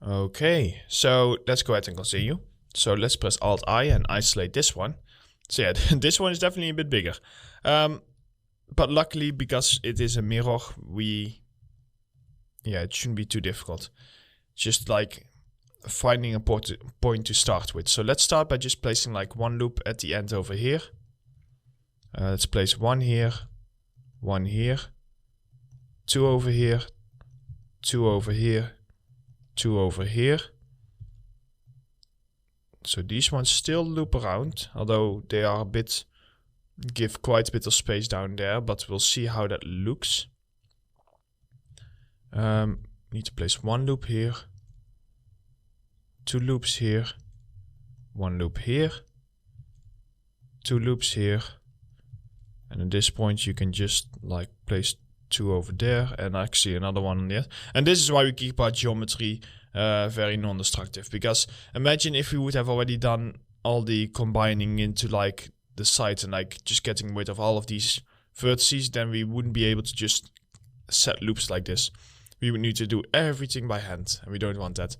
Okay, so let's go ahead and continue. So let's press Alt-I and isolate this one. So yeah, this one is definitely a bit bigger. But luckily, because it is a mirror, it shouldn't be too difficult. Just like finding a point to start with. So let's start by just placing like one loop at the end over here. Let's place one here, two over here, two over here, two over here. So these ones still loop around, although they are give quite a bit of space down there, but we'll see how that looks. Need to place one loop here, two loops here, one loop here, two loops here, and at this point you can just like place two over there and actually another one on there. And this is why we keep our geometry very non-destructive, because imagine if we would have already done all the combining into like the sides and like just getting rid of all of these vertices, then we wouldn't be able to just set loops like this. We would need to do everything by hand, and we don't want that.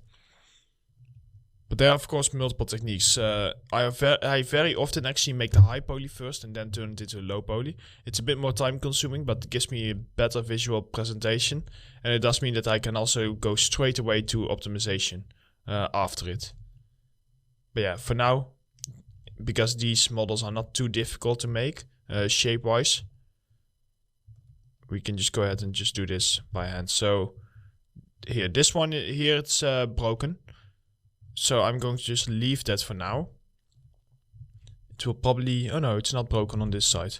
But there are of course multiple techniques. I very often actually make the high poly first and then turn it into a low poly. It's a bit more time consuming, but it gives me a better visual presentation. And it does mean that I can also go straight away to optimization after it. But yeah, for now, because these models are not too difficult to make shape-wise, we can just go ahead and just do this by hand. So here, this one here, it's broken. So I'm going to just leave that for now. It will probably, oh no, it's not broken on this side.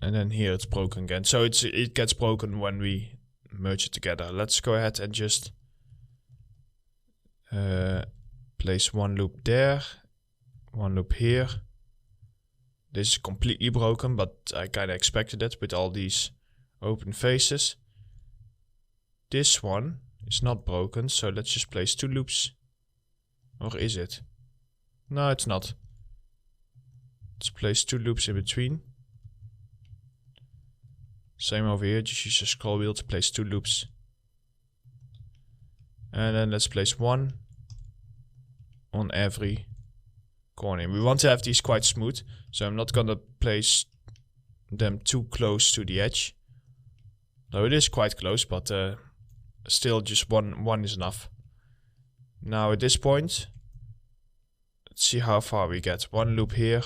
And then here it's broken again. So it gets broken when we merge it together. Let's go ahead and just place one loop there, one loop here. This is completely broken, but I kind of expected it with all these open faces. This one is not broken, so let's just place two loops. Or is it? No, it's not. Let's place two loops in between. Same over here, just use the scroll wheel to place two loops. And then let's place one on every corner. We want to have these quite smooth, so I'm not gonna place them too close to the edge. Though it is quite close, but still just one is enough. Now at this point, let's see how far we get. One loop here,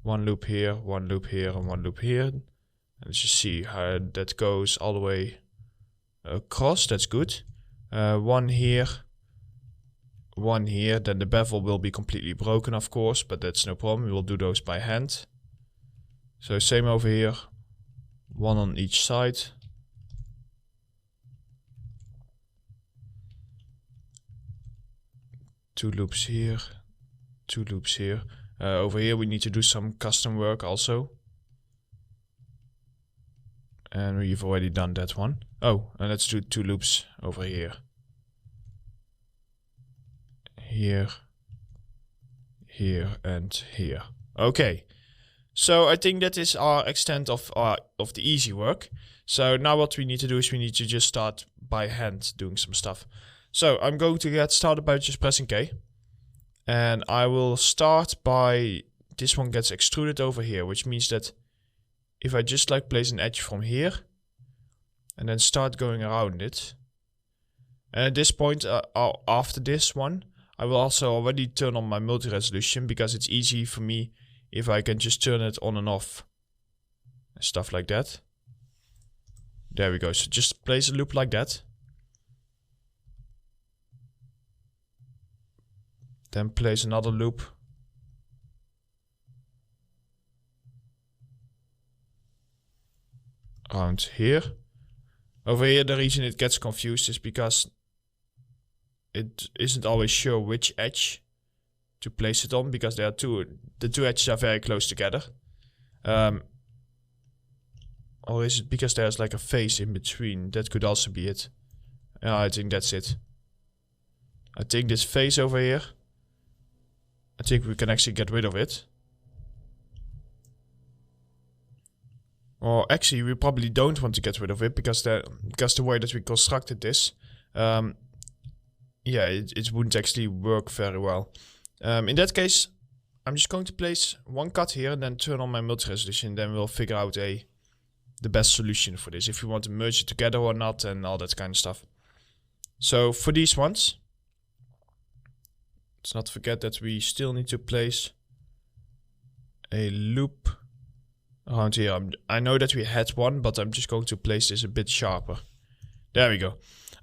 one loop here, one loop here, and one loop here. And let's just see how that goes all the way across. That's good. One here, then the bevel will be completely broken of course, but that's no problem, we will do those by hand. So same over here, one on each side. Two loops here, two loops here. Over here we need to do some custom work also. And we've already done that one. Oh, and let's do two loops over here. Here, here, and here. Okay, so I think that is our extent of the easy work. So now what we need to do is we need to just start by hand doing some stuff. So I'm going to get started by just pressing K. And I will start by, this one gets extruded over here, which means that if I just like place an edge from here and then start going around it. And at this point, after this one, I will also already turn on my multi-resolution, because it's easy for me if I can just turn it on and off. And stuff like that. There we go. So just place a loop like that. Then place another loop. Around here. Over here, the reason it gets confused is because it isn't always sure which edge to place it on, because the two edges are very close together. Or is it because there's like a face in between? That could also be it. I think that's it. I think this face over here, I think we can actually get rid of it. Or actually we probably don't want to get rid of it, because the way that we constructed this, yeah, it wouldn't actually work very well. In that case, I'm just going to place one cut here and then turn on my multi-resolution. Then we'll figure out the best solution for this, if we want to merge it together or not, and all that kind of stuff. So for these ones, let's not forget that we still need to place a loop around here. I know that we had one, but I'm just going to place this a bit sharper. There we go.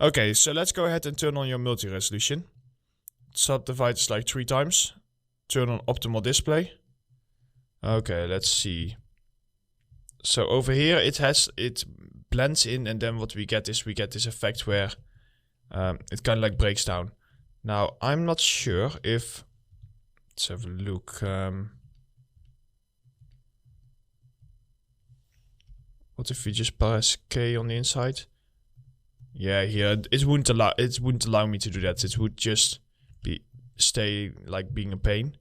Okay, so let's go ahead and turn on your multi-resolution. Subdivide this like 3 times. Turn on optimal display. Okay, let's see. So over here it blends in, and then what we get is this effect where it kind of like breaks down. Now I'm not sure if, let's have a look. What if we just press K on the inside? Yeah, here it wouldn't allow me to do that. It would just stay like being a pain.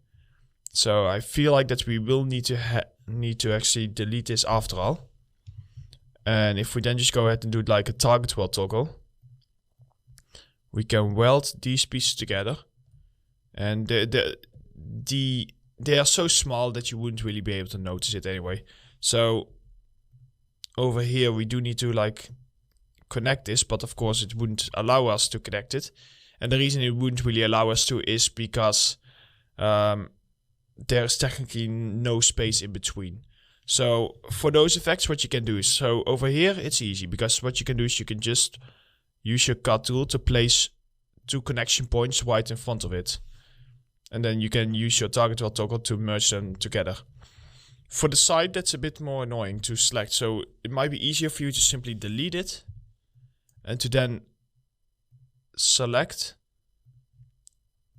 So I feel like that we will need to actually delete this after all. And if we then just go ahead and do it like a target weld toggle, we can weld these pieces together, and they are so small that you wouldn't really be able to notice it anyway. So over here we do need to like connect this, but of course it wouldn't allow us to connect it. And the reason it wouldn't really allow us to is because there's technically no space in between. So for those effects, what you can do is, so over here it's easy, because what you can do is you can just use your cut tool to place 2 connection points right in front of it. And then you can use your target weld toggle to merge them together. For the side, that's a bit more annoying to select. So it might be easier for you to simply delete it and to then select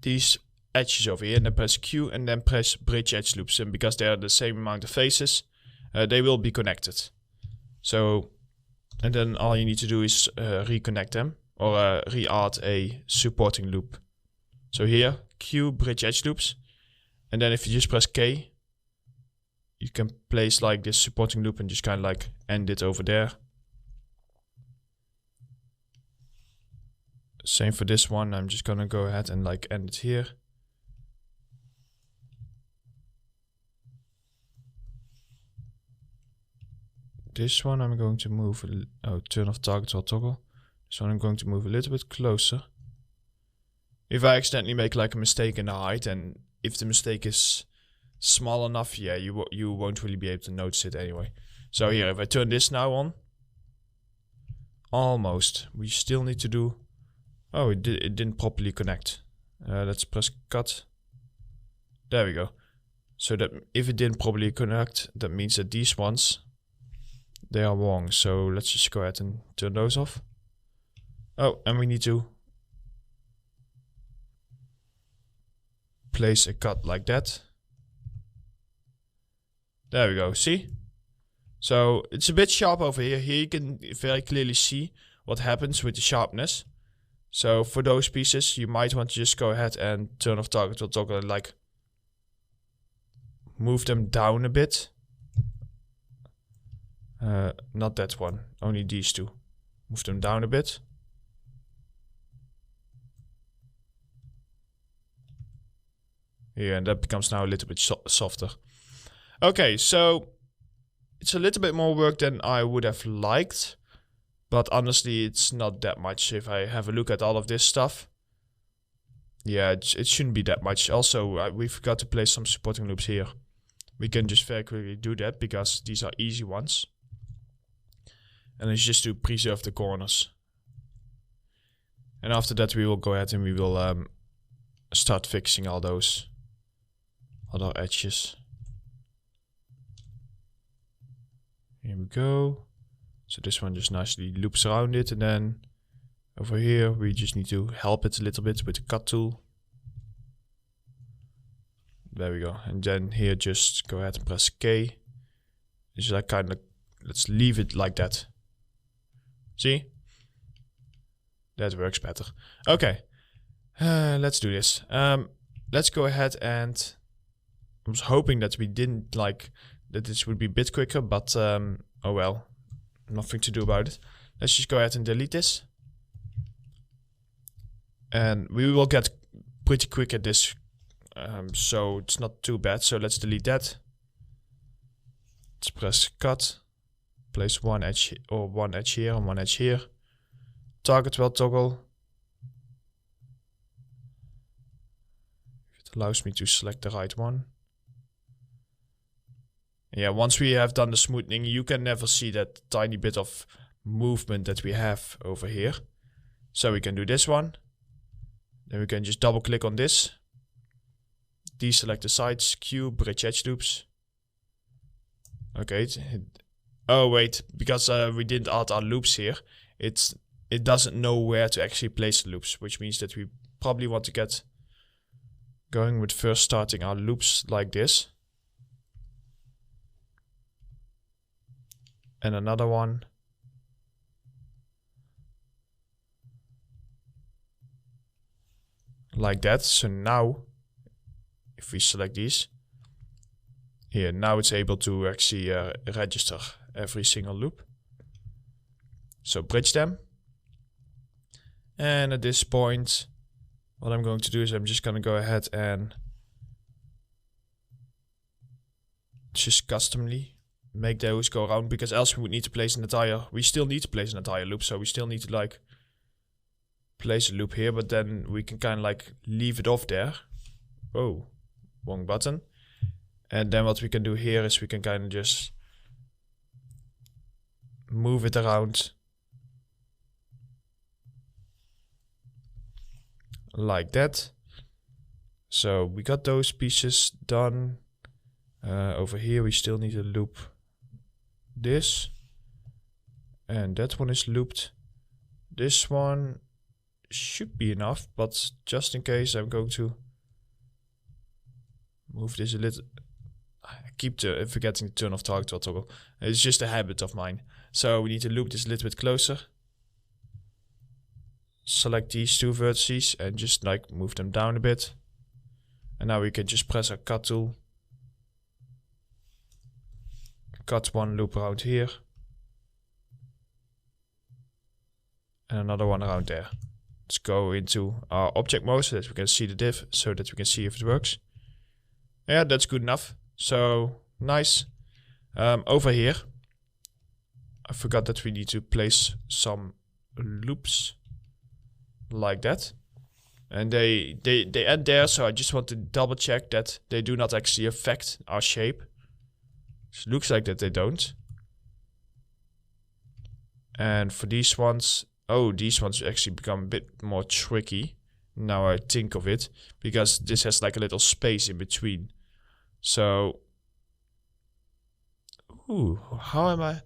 these edges over here, and then press Q and then press bridge edge loops. And because they are the same amount of faces, they will be connected. So, and then all you need to do is reconnect them, or re-add a supporting loop. So here, Q bridge edge loops, and then if you just press K, you can place like this supporting loop and just kind of like end it over there. Same for this one. I'm just gonna go ahead and like end it here. This one I'm going to move, turn off target weld toggle. This one I'm going to move a little bit closer. If I accidentally make like a mistake in the height, and if the mistake is small enough, yeah, you won't really be able to notice it anyway. So here, if I turn this now on, almost, we still need to do, oh, it didn't properly connect. Let's press cut. There we go. So that if it didn't properly connect, that means that these ones, they are wrong. So let's just go ahead and turn those off. Oh, and we need to place a cut like that. There we go, see? So it's a bit sharp over here. Here you can very clearly see what happens with the sharpness. So for those pieces, you might want to just go ahead and turn off target weld toggle and like move them down a bit. Not that one, only these two. Move them down a bit. Here, and that becomes now a little bit softer. Okay, so it's a little bit more work than I would have liked, but honestly it's not that much. If I have a look at all of this stuff, yeah, it shouldn't be that much. Also, we forgot to place some supporting loops here. We can just very quickly do that because these are easy ones. And it's just to preserve the corners. And after that we will go ahead and we will start fixing all those other edges. Here we go. So this one just nicely loops around it, and then over here we just need to help it a little bit with the cut tool. There we go. And then here just go ahead and press K. Just like kind of, let's leave it like that. See? That works better. Okay. Let's do this. Let's go ahead and I was hoping that we didn't like that this would be a bit quicker, but oh well, nothing to do about it. Let's just go ahead and delete this. And we will get pretty quick at this, so it's not too bad. So let's delete that. Let's press cut, place one edge here and one edge here. Target well toggle. It allows me to select the right one. Yeah, once we have done the smoothing, you can never see that tiny bit of movement that we have over here. So we can do this one. Then we can just double click on this. Deselect the sides, Q, bridge edge loops. Okay. Oh wait, because we didn't add our loops here, it doesn't know where to actually place the loops, which means that we probably want to get going with first starting our loops like this. And another one. Like that. So now, if we select these, here, now it's able to actually register every single loop. So bridge them. And at this point, what I'm going to do is I'm just going to go ahead and just customly make those go around, because else we would need to place an entire, we still need to place an entire loop. So we still need to like place a loop here, but then we can kind of like leave it off there. Oh, wrong button. And then what we can do here is we can kind of just move it around like that. So we got those pieces done. Over here we still need to loop this, and that one is looped. This one should be enough, but just in case I'm going to move this a little. I keep forgetting to turn off target toggle. It's just a habit of mine. So we need to loop this a little bit closer. Select these two vertices and just like move them down a bit. And now we can just press our cut tool. Cut one loop around here. And another one around there. Let's go into our object mode so that we can see the diff, so that we can see if it works. Yeah, that's good enough. So nice. Over here, I forgot that we need to place some loops like that, and they end there. So I just want to double check that they do not actually affect our shape. It looks like that they don't. And for these ones, oh, these ones actually become a bit more tricky. Now I think of it, because this has like a little space in between. So, ooh, how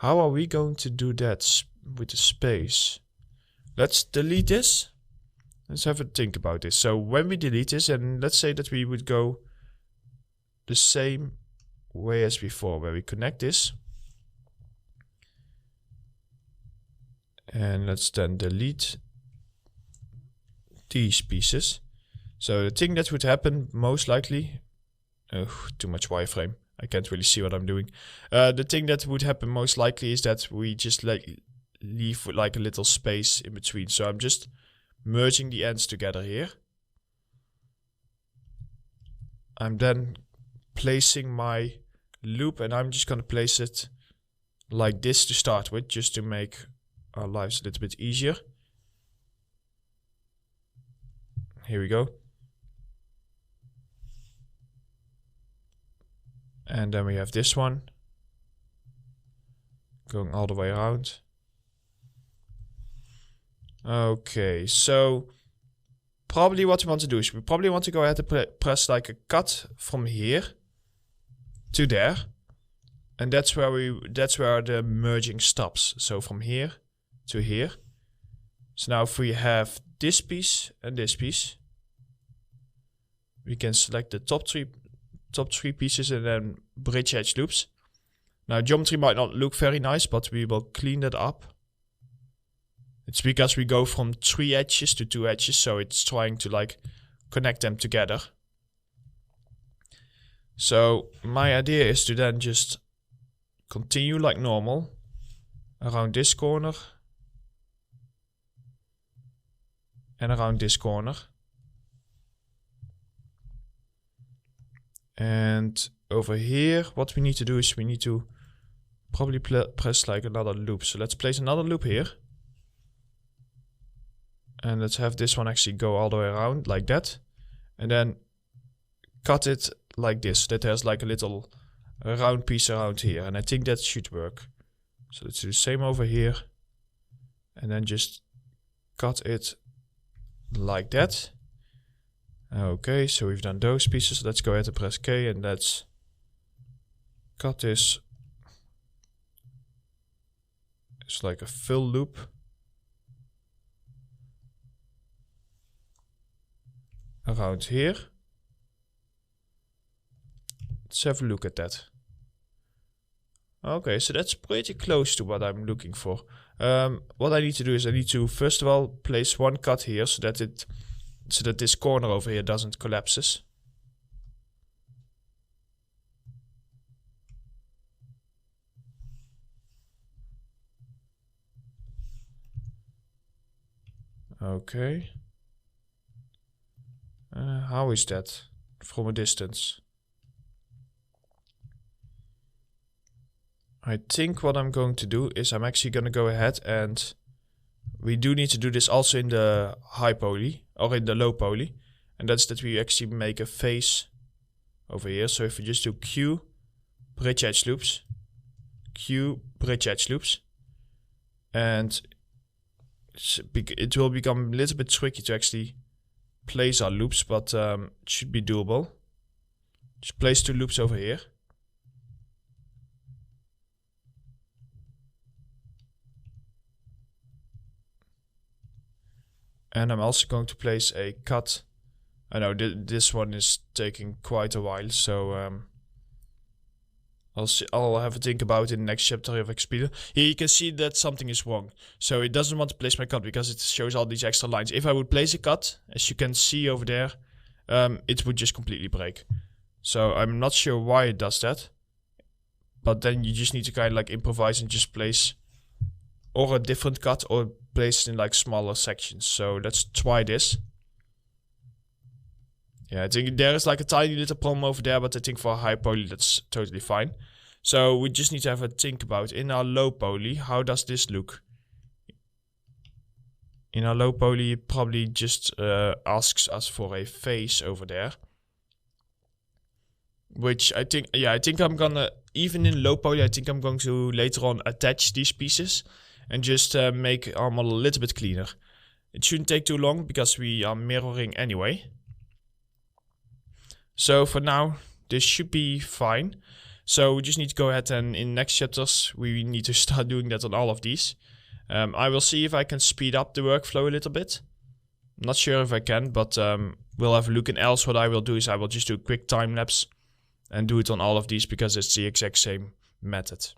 are we going to do that with the space? Let's delete this. Let's have a think about this. So when we delete this, and let's say that we would go the same way as before, where we connect this. And let's then delete these pieces. So the thing that would happen most likely, oh, too much wireframe. I can't really see what I'm doing. The thing that would happen most likely is that we just like leave with like a little space in between. So I'm just merging the ends together here. I'm then placing my loop, and I'm just going to place it like this to start with, just to make our lives a little bit easier. Here we go. And then we have this one going all the way around. Okay, so probably what we want to do is we probably want to go ahead and press like a cut from here to there, and that's where the merging stops. So from here to here. So now if we have this piece and this piece, we can select the top three pieces and then bridge edge loops. Now geometry might not look very nice, but we will clean that up. It's because we go from 3 edges to 2 edges, so it's trying to like connect them together. So my idea is to then just continue like normal around this corner. and around this corner. And over here, what we need to do is we need to probably press like another loop. So let's place another loop here. And let's have this one actually go all the way around like that. And then cut it like this, that there's like a little round piece around here. And I think that should work. So let's do the same over here. And then just cut it like that. Okay, so we've done those pieces. Let's go ahead and press K and let's cut this. It's like a fill loop. Around here. Let's have a look at that. Okay, so that's pretty close to what I'm looking for. What I need to do is I need to first of all place one cut here so that this corner over here doesn't collapses. Okay. How is that from a distance? I think what I'm going to do is I'm actually going to go ahead and we do need to do this also in the high poly or in the low poly. And that's that we actually make a face over here. So if we just do Q, bridge edge loops, Q, bridge edge loops. And it will become a little bit tricky to actually place our loops, but it should be doable. Just place 2 loops over here. And I'm also going to place a cut. I know this one is taking quite a while, so I'll have a think about it in the next chapter of Expedia. Here you can see that something is wrong. So it doesn't want to place my cut because it shows all these extra lines. If I would place a cut, as you can see over there, it would just completely break. So I'm not sure why it does that. But then you just need to kind of like improvise and just place or a different cut or place it in like smaller sections. So let's try this. Yeah, I think there is like a tiny little problem over there, but I think for a high poly that's totally fine. So we just need to have a think about in our low poly, how does this look? In our low poly, it probably just asks us for a face over there. Which I think, yeah, I think I'm gonna, even in low poly, I think I'm going to later on attach these pieces and just make our model a little bit cleaner. It shouldn't take too long because we are mirroring anyway. So for now, this should be fine. So we just need to go ahead and in next chapters, we need to start doing that on all of these. I will see if I can speed up the workflow a little bit. I'm not sure if I can, but we'll have a look. And else what I will do is I will just do a quick time lapse and do it on all of these because it's the exact same method.